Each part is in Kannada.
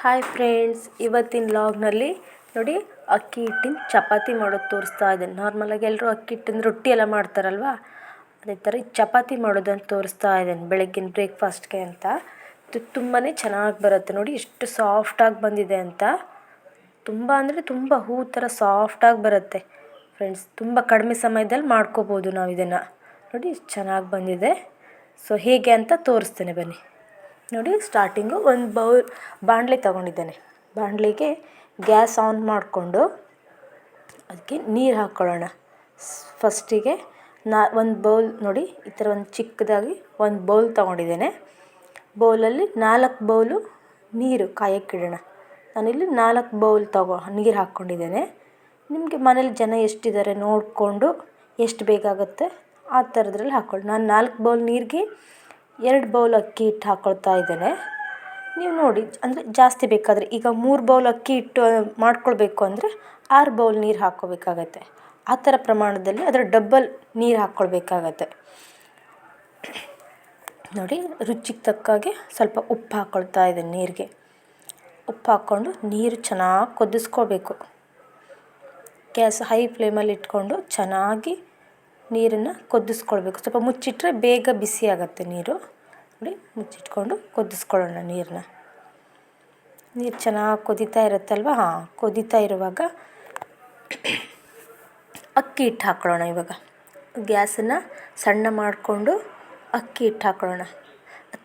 ಹಾಯ್ ಫ್ರೆಂಡ್ಸ್, ಇವತ್ತಿನ ವ್ಲಾಗ್ನಲ್ಲಿ ನೋಡಿ ಅಕ್ಕಿ ಹಿಟ್ಟಿನ ಚಪಾತಿ ಮಾಡೋದು ತೋರಿಸ್ತಾ ಇದ್ದೇನೆ. ನಾರ್ಮಲಾಗಿ ಎಲ್ಲರೂ ಅಕ್ಕಿ ಹಿಟ್ಟಿನ ರೊಟ್ಟಿ ಎಲ್ಲ ಮಾಡ್ತಾರಲ್ವ, ಅದೇ ಥರ ಚಪಾತಿ ಮಾಡೋದನ್ನು ತೋರಿಸ್ತಾ ಇದ್ದೇನೆ ಬೆಳಗ್ಗಿನ ಬ್ರೇಕ್ಫಾಸ್ಟ್ಗೆ ಅಂತ. ಇದು ತುಂಬಾ ಚೆನ್ನಾಗಿ ಬರುತ್ತೆ. ನೋಡಿ ಎಷ್ಟು ಸಾಫ್ಟಾಗಿ ಬಂದಿದೆ ಅಂತ. ತುಂಬ ಅಂದರೆ ತುಂಬ ಹೂ ಥರ ಸಾಫ್ಟಾಗಿ ಬರುತ್ತೆ ಫ್ರೆಂಡ್ಸ್. ತುಂಬ ಕಡಿಮೆ ಸಮಯದಲ್ಲಿ ಮಾಡ್ಕೋಬೋದು ನಾವು ಇದನ್ನು. ನೋಡಿ ಎಷ್ಟು ಚೆನ್ನಾಗಿ ಬಂದಿದೆ. ಸೊ ಹೇಗೆ ಅಂತ ತೋರಿಸ್ತೇನೆ ಬನ್ನಿ. ನೋಡಿ, ಸ್ಟಾರ್ಟಿಂಗು ಒಂದು ಬಾಣಲೆ ತೊಗೊಂಡಿದ್ದೇನೆ. ಬಾಣಲೆಗೆ ಗ್ಯಾಸ್ ಆನ್ ಮಾಡಿಕೊಂಡು ಅದಕ್ಕೆ ನೀರು ಹಾಕ್ಕೊಳ್ಳೋಣ. ಫಸ್ಟಿಗೆ ಒಂದು ಬೌಲ್ ನೋಡಿ, ಈ ಥರ ಒಂದು ಚಿಕ್ಕದಾಗಿ ಒಂದು ಬೌಲ್ ತೊಗೊಂಡಿದ್ದೇನೆ. ಬೌಲಲ್ಲಿ 4 ಬೌಲು ನೀರು ಕಾಯಕ್ಕಿಡೋಣ. ನಾನಿಲ್ಲಿ 4 ಬೌಲ್ ನೀರು ಹಾಕ್ಕೊಂಡಿದ್ದೇನೆ. ನಿಮಗೆ ಮನೇಲಿ ಜನ ಎಷ್ಟಿದ್ದಾರೆ ನೋಡಿಕೊಂಡು ಎಷ್ಟು ಬೇಕಾಗುತ್ತೆ ಆ ಥರದ್ರಲ್ಲಿ ಹಾಕ್ಕೊಳ್ಳಿ. ನಾನು 4 ಬೌಲ್ ನೀರಿಗೆ 2 ಬೌಲ್ ಅಕ್ಕಿ ಹಿಟ್ಟು ಹಾಕ್ಕೊಳ್ತಾ ಇದ್ದೇನೆ. ನೀವು ನೋಡಿ, ಅಂದರೆ ಜಾಸ್ತಿ ಬೇಕಾದರೆ ಈಗ 3 ಬೌಲ್ ಅಕ್ಕಿ ಹಿಟ್ಟು ಮಾಡ್ಕೊಳ್ಬೇಕು ಅಂದರೆ 6 ಬೌಲ್ ನೀರು ಹಾಕ್ಕೋಬೇಕಾಗತ್ತೆ. ಆ ಥರ ಪ್ರಮಾಣದಲ್ಲಿ ಅದರ ಡಬ್ಬಲ್ ನೀರು ಹಾಕ್ಕೊಳ್ಬೇಕಾಗತ್ತೆ. ನೋಡಿ, ರುಚಿಗೆ ತಕ್ಕಾಗೆ ಸ್ವಲ್ಪ ಉಪ್ಪು ಹಾಕ್ಕೊಳ್ತಾ ಇದ್ದೇನೆ ನೀರಿಗೆ. ಉಪ್ಪು ಹಾಕ್ಕೊಂಡು ನೀರು ಚೆನ್ನಾಗಿ ಕುದಿಸ್ಕೋಬೇಕು. ಗ್ಯಾಸ್ ಹೈ ಫ್ಲೇಮಲ್ಲಿ ಇಟ್ಕೊಂಡು ಚೆನ್ನಾಗಿ ನೀರನ್ನು ಕುದಿಸ್ಕೊಳ್ಬೇಕು. ಸ್ವಲ್ಪ ಮುಚ್ಚಿಟ್ರೆ ಬೇಗ ಬಿಸಿ ಆಗುತ್ತೆ ನೀರು. ನೋಡಿ, ಮುಚ್ಚಿಟ್ಕೊಂಡು ಕುದಿಸ್ಕೊಳ್ಳೋಣ ನೀರನ್ನ. ನೀರು ಚೆನ್ನಾಗಿ ಕುದೀತಾ ಇರುತ್ತಲ್ವ, ಕುದೀತಾ ಇರುವಾಗ ಅಕ್ಕಿ ಹಿಟ್ಟು ಹಾಕ್ಕೊಳ್ಳೋಣ. ಇವಾಗ ಗ್ಯಾಸನ್ನು ಸಣ್ಣ ಮಾಡಿಕೊಂಡು ಅಕ್ಕಿ ಹಿಟ್ಟು ಹಾಕ್ಕೊಳ್ಳೋಣ.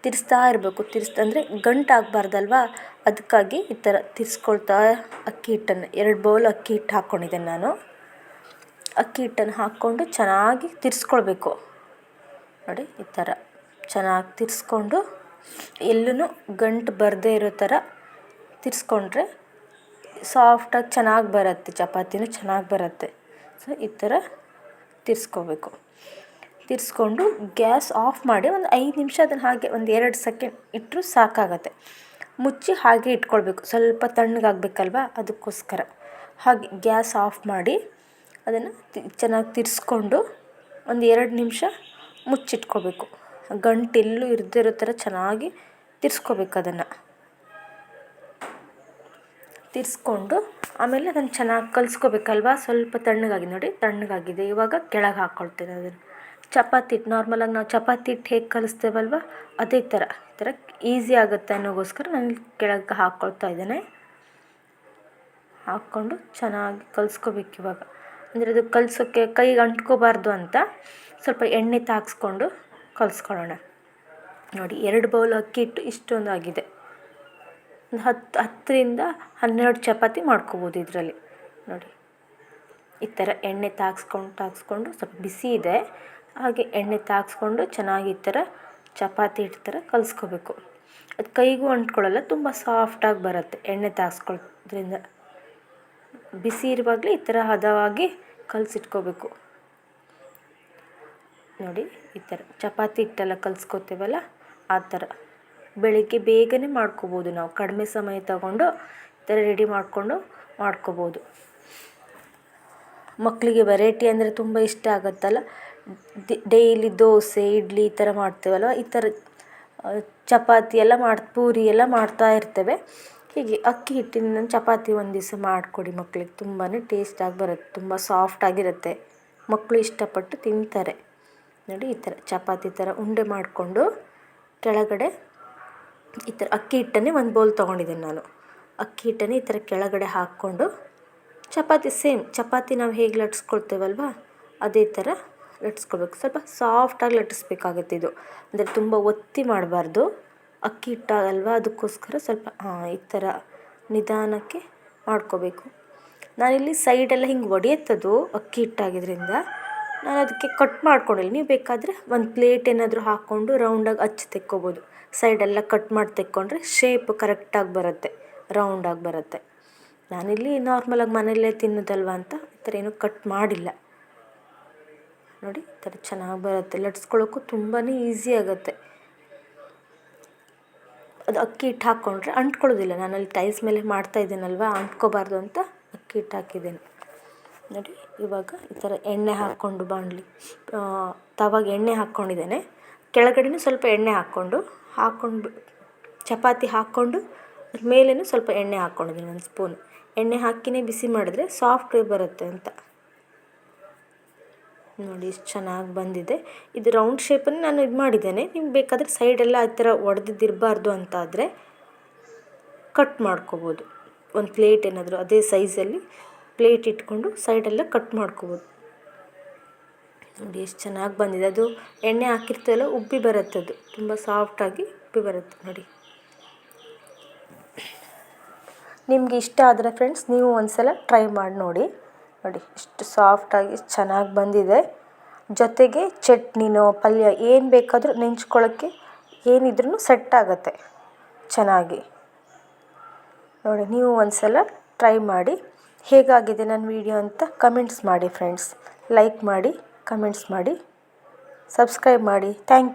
ತಿರ್ಸ್ತಾ ಇರಬೇಕು. ಅಂದರೆ ಗಂಟಾಗಬಾರ್ದಲ್ವ, ಅದಕ್ಕಾಗಿ ಈ ಥರ ತಿರ್ಸ್ಕೊಳ್ತಾ ಅಕ್ಕಿ ಹಿಟ್ಟನ್ನು 2 ಬೌಲ್ ಅಕ್ಕಿ ಹಿಟ್ಟು ಹಾಕ್ಕೊಂಡಿದ್ದೇನೆ ನಾನು. ಅಕ್ಕಿ ಹಿಟ್ಟನ್ನು ಹಾಕ್ಕೊಂಡು ಚೆನ್ನಾಗಿ ತಿರ್ಸ್ಕೊಳ್ಬೇಕು. ನೋಡಿ, ಈ ಥರ ಚೆನ್ನಾಗಿ ತಿರ್ಸ್ಕೊಂಡು ಎಲ್ಲೂ ಗಂಟು ಬರದೇ ಇರೋ ಥರ ತಿರ್ಸ್ಕೊಂಡ್ರೆ ಸಾಫ್ಟಾಗಿ ಚೆನ್ನಾಗಿ ಬರುತ್ತೆ, ಚಪಾತಿನೂ ಚೆನ್ನಾಗಿ ಬರುತ್ತೆ. ಸೊ ಈ ಥರ ತಿರ್ಸ್ಕೋಬೇಕು. ತಿರ್ಸ್ಕೊಂಡು ಗ್ಯಾಸ್ ಆಫ್ ಮಾಡಿ ಒಂದು 5 ನಿಮಿಷ ಅದನ್ನು ಹಾಗೆ ಒಂದು 2 ಸೆಕೆಂಡ್ ಇಟ್ಟರು ಸಾಕಾಗತ್ತೆ. ಮುಚ್ಚಿ ಹಾಗೆ ಇಟ್ಕೊಳ್ಬೇಕು. ಸ್ವಲ್ಪ ತಣ್ಣಗಾಗಬೇಕಲ್ವ, ಅದಕ್ಕೋಸ್ಕರ ಹಾಗೆ ಗ್ಯಾಸ್ ಆಫ್ ಮಾಡಿ ಅದನ್ನು ಚೆನ್ನಾಗಿ ತಿರ್ಸ್ಕೊಂಡು ಒಂದು 2 ನಿಮಿಷ ಮುಚ್ಚಿಟ್ಕೋಬೇಕು. ಗಂಟೆಲ್ಲೂ ಇರದೇ ಥರ ಚೆನ್ನಾಗಿ ತಿರ್ಸ್ಕೋಬೇಕು. ಅದನ್ನು ತಿರ್ಸ್ಕೊಂಡು ಆಮೇಲೆ ಅದನ್ನು ಚೆನ್ನಾಗಿ ಕಲಿಸ್ಕೋಬೇಕಲ್ವ. ಸ್ವಲ್ಪ ತಣ್ಣಗಾಗಿ ನೋಡಿ, ತಣ್ಣಗಾಗಿದೆ. ಇವಾಗ ಕೆಳಗೆ ಹಾಕ್ಕೊಳ್ತೇನೆ ಅದನ್ನು. ಚಪಾತಿ ಹಿಟ್ಟು ನಾರ್ಮಲಾಗಿ ನಾವು ಚಪಾತಿ ಹಿಟ್ಟು ಹೇಗೆ ಕಲಿಸ್ತೇವಲ್ವ, ಅದೇ ಥರ ಈ ಥರ ಈಸಿ ಆಗುತ್ತೆ ಅನ್ನೋಗೋಸ್ಕರ ನಾನು ಕೆಳಗೆ ಹಾಕ್ಕೊಳ್ತಾ ಇದ್ದೇನೆ. ಹಾಕ್ಕೊಂಡು ಚೆನ್ನಾಗಿ ಕಲಿಸ್ಕೋಬೇಕು ಇವಾಗ. ಅಂದರೆ ಅದು ಕಲಿಸೋಕ್ಕೆ ಕೈಗೆ ಅಂಟ್ಕೋಬಾರ್ದು ಅಂತ ಸ್ವಲ್ಪ ಎಣ್ಣೆ ತಾಗಿಸ್ಕೊಂಡು ಕಲಿಸ್ಕೊಳ್ಳೋಣ. ನೋಡಿ, 2 ಬೌಲ್ ಅಕ್ಕಿ ಹಿಟ್ಟು ಇಷ್ಟೊಂದು ಆಗಿದೆ. ಒಂದು 10ರಿಂದ 12 ಚಪಾತಿ ಮಾಡ್ಕೋಬೋದು ಇದರಲ್ಲಿ. ನೋಡಿ, ಈ ಥರ ಎಣ್ಣೆ ತಾಗಿಸ್ಕೊಂಡು ಸ್ವಲ್ಪ ಬಿಸಿ ಇದೆ, ಹಾಗೆ ಎಣ್ಣೆ ತಾಗಿಸ್ಕೊಂಡು ಚೆನ್ನಾಗಿ ಈ ಥರ ಚಪಾತಿ ಹಿಟ್ಟು ಥರ ಕಲಿಸ್ಕೋಬೇಕು. ಅದು ಕೈಗೂ ಅಂಟ್ಕೊಳ್ಳಲ್ಲ, ತುಂಬ ಸಾಫ್ಟಾಗಿ ಬರುತ್ತೆ ಎಣ್ಣೆ ತಾಗಿಸ್ಕೊಳ್ಳೋದ್ರಿಂದ. ಬಿಸಿ ಇರುವಾಗಲೇ ಈ ಥರ ಹದವಾಗಿ ಕಲಸಿಟ್ಕೋಬೇಕು. ನೋಡಿ, ಈ ಥರ ಚಪಾತಿ ಹಿಟ್ಟೆಲ್ಲ ಕಲಿಸ್ಕೋತೇವಲ್ಲ ಆ ಥರ ಬೆಳಿಗ್ಗೆ ಬೇಗನೆ ಮಾಡ್ಕೋಬೋದು ನಾವು. ಕಡಿಮೆ ಸಮಯ ತಗೊಂಡು ಈ ಥರ ರೆಡಿ ಮಾಡ್ಕೋಬೋದು. ಮಕ್ಕಳಿಗೆ ವೆರೈಟಿ ಅಂದರೆ ತುಂಬ ಇಷ್ಟ ಆಗುತ್ತಲ್ಲ. ಡೈಲಿ ದೋಸೆ, ಇಡ್ಲಿ ಈ ಥರ ಮಾಡ್ತೇವಲ್ವ, ಈ ಥರ ಚಪಾತಿ ಎಲ್ಲ ಪೂರಿ ಎಲ್ಲ ಮಾಡ್ತಾ ಇರ್ತೇವೆ. ಹೀಗೆ ಅಕ್ಕಿ ಹಿಟ್ಟಿನ ಚಪಾತಿ ಒಂದು ದಿವಸ ಮಾಡಿಕೊಡಿ ಮಕ್ಕಳಿಗೆ. ತುಂಬಾ ಟೇಸ್ಟಾಗಿ ಬರುತ್ತೆ, ತುಂಬ ಸಾಫ್ಟಾಗಿರುತ್ತೆ, ಮಕ್ಕಳು ಇಷ್ಟಪಟ್ಟು ತಿಂತಾರೆ. ನೋಡಿ, ಈ ಥರ ಚಪಾತಿ ಥರ ಉಂಡೆ ಮಾಡಿಕೊಂಡು ಕೆಳಗಡೆ ಈ ಥರ ಅಕ್ಕಿ ಹಿಟ್ಟನ್ನೇ ಒಂದು ಬೌಲ್ ತೊಗೊಂಡಿದ್ದೇನೆ ನಾನು. ಅಕ್ಕಿ ಹಿಟ್ಟನ್ನೇ ಈ ಥರ ಕೆಳಗಡೆ ಹಾಕ್ಕೊಂಡು ಚಪಾತಿ ನಾವು ಹೇಗೆ ಲಟ್ಸ್ಕೊಳ್ತೇವಲ್ವ ಅದೇ ಥರ ಲಟ್ಸ್ಕೊಳ್ಬೇಕು. ಸ್ವಲ್ಪ ಸಾಫ್ಟಾಗಿ ಲಟ್ಟಿಸ್ಬೇಕಾಗುತ್ತೆ ಇದು. ಅಂದರೆ ತುಂಬ ಒತ್ತಿ ಮಾಡಬಾರ್ದು, ಅಕ್ಕಿ ಹಿಟ್ಟಾಗಲ್ವ, ಅದಕ್ಕೋಸ್ಕರ ಸ್ವಲ್ಪ ಈ ಥರ ನಿಧಾನಕ್ಕೆ ಮಾಡ್ಕೋಬೇಕು. ನಾನಿಲ್ಲಿ ಸೈಡೆಲ್ಲ ಹಿಂಗೆ ಒಡೆಯುತ್ತದು ಅಕ್ಕಿ ಹಿಟ್ಟಾಗಿದ್ದರಿಂದ ನಾನು ಅದಕ್ಕೆ ಕಟ್ ಮಾಡ್ಕೊಂಡಿಲ್ಲ. ನೀವು ಬೇಕಾದರೆ ಒಂದು ಪ್ಲೇಟ್ ಏನಾದರೂ ಹಾಕ್ಕೊಂಡು ರೌಂಡಾಗಿ ಹಚ್ಚಿ ತೆಕ್ಕೋಬೋದು. ಸೈಡೆಲ್ಲ ಕಟ್ ಮಾಡಿ ತೆಕ್ಕೊಂಡ್ರೆ ಶೇಪ್ ಕರೆಕ್ಟಾಗಿ ಬರುತ್ತೆ, ರೌಂಡಾಗಿ ಬರುತ್ತೆ. ನಾನಿಲ್ಲಿ ನಾರ್ಮಲಾಗಿ ಮನೆಯಲ್ಲೇ ತಿನ್ನೋದಲ್ವ ಅಂತ ಈ ಥರ ಏನೂ ಕಟ್ ಮಾಡಿಲ್ಲ. ನೋಡಿ, ಈ ಥರ ಚೆನ್ನಾಗಿ ಬರುತ್ತೆ. ಲಟ್ಸ್ಕೊಳ್ಳೋಕ್ಕೂ ತುಂಬಾ ಈಸಿ ಆಗುತ್ತೆ. ಅದು ಅಕ್ಕಿ ಹಿಟ್ಟು ಹಾಕ್ಕೊಂಡ್ರೆ ಅಂಟ್ಕೊಳ್ಳೋದಿಲ್ಲ. ನಾನಲ್ಲಿ ಟೈಲ್ಸ್ ಮೇಲೆ ಮಾಡ್ತಾ ಇದ್ದೀನಲ್ವ, ಅಂಟ್ಕೋಬಾರ್ದು ಅಂತ ಅಕ್ಕಿ ಹಿಟ್ಟು ಹಾಕಿದ್ದೇನೆ. ನೋಡಿ, ಇವಾಗ ಈ ಥರ ಎಣ್ಣೆ ಹಾಕ್ಕೊಂಡು ತವಾಗೆ ಎಣ್ಣೆ ಹಾಕ್ಕೊಂಡಿದ್ದೇನೆ. ಕೆಳಗಡೆನೂ ಸ್ವಲ್ಪ ಎಣ್ಣೆ ಹಾಕ್ಕೊಂಡು ಚಪಾತಿ ಹಾಕ್ಕೊಂಡು ಮೇಲೇನು ಸ್ವಲ್ಪ ಎಣ್ಣೆ ಹಾಕ್ಕೊಂಡಿದ್ದೀನಿ, 1 ಸ್ಪೂನ್ ಎಣ್ಣೆ ಹಾಕಿನೇ ಬಿಸಿ ಮಾಡಿದ್ರೆ ಸಾಫ್ಟ್ ಬರುತ್ತೆ ಅಂತ. ನೋಡಿ ಎಷ್ಟು ಚೆನ್ನಾಗಿ ಬಂದಿದೆ. ಇದು ರೌಂಡ್ ಶೇಪನ್ನು ನಾನು ಇದು ಮಾಡಿದ್ದೇನೆ. ನಿಮ್ಗೆ ಬೇಕಾದರೆ ಸೈಡೆಲ್ಲ ಆ ಥರ ಒಡೆದಿರಬಾರ್ದು ಅಂತಾದರೆ ಕಟ್ ಮಾಡ್ಕೋಬೋದು. ಒಂದು ಪ್ಲೇಟ್ ಏನಾದರೂ ಅದೇ ಸೈಜಲ್ಲಿ ಪ್ಲೇಟ್ ಇಟ್ಕೊಂಡು ಸೈಡೆಲ್ಲ ಕಟ್ ಮಾಡ್ಕೋಬೋದು. ನೋಡಿ ಎಷ್ಟು ಚೆನ್ನಾಗಿ ಬಂದಿದೆ. ಅದು ಎಣ್ಣೆ ಹಾಕಿರ್ತಲ್ಲ ಉಬ್ಬಿ ಬರುತ್ತೆ, ಅದು ತುಂಬ ಸಾಫ್ಟಾಗಿ ಉಬ್ಬಿ ಬರುತ್ತೆ ನೋಡಿ. ನಿಮ್ಗೆ ಇಷ್ಟ ಆದರೆ ಫ್ರೆಂಡ್ಸ್ ನೀವು ಒಂದ್ಸಲ ಟ್ರೈ ಮಾಡಿ ನೋಡಿ. ನೋಡಿ ಎಷ್ಟು ಸಾಫ್ಟಾಗಿ ಚೆನ್ನಾಗಿ ಬಂದಿದೆ. ಜೊತೆಗೆ ಚಟ್ನಿನೋ ಪಲ್ಯ ಏನು ಬೇಕಾದರೂ ನೆಂಚ್ಕೊಳ್ಳೋಕ್ಕೆ ಏನಿದ್ರೂ ಸೆಟ್ ಆಗುತ್ತೆ ಚೆನ್ನಾಗಿ. ನೋಡಿ ನೀವು ಒಂದ್ಸಲ ಟ್ರೈ ಮಾಡಿ. ಹೇಗಾಗಿದೆ ನನ್ನ ವಿಡಿಯೋ ಅಂತ ಕಮೆಂಟ್ಸ್ ಮಾಡಿ ಫ್ರೆಂಡ್ಸ್. ಲೈಕ್ ಮಾಡಿ, ಕಮೆಂಟ್ಸ್ ಮಾಡಿ, ಸಬ್ಸ್ಕ್ರೈಬ್ ಮಾಡಿ. Thank you.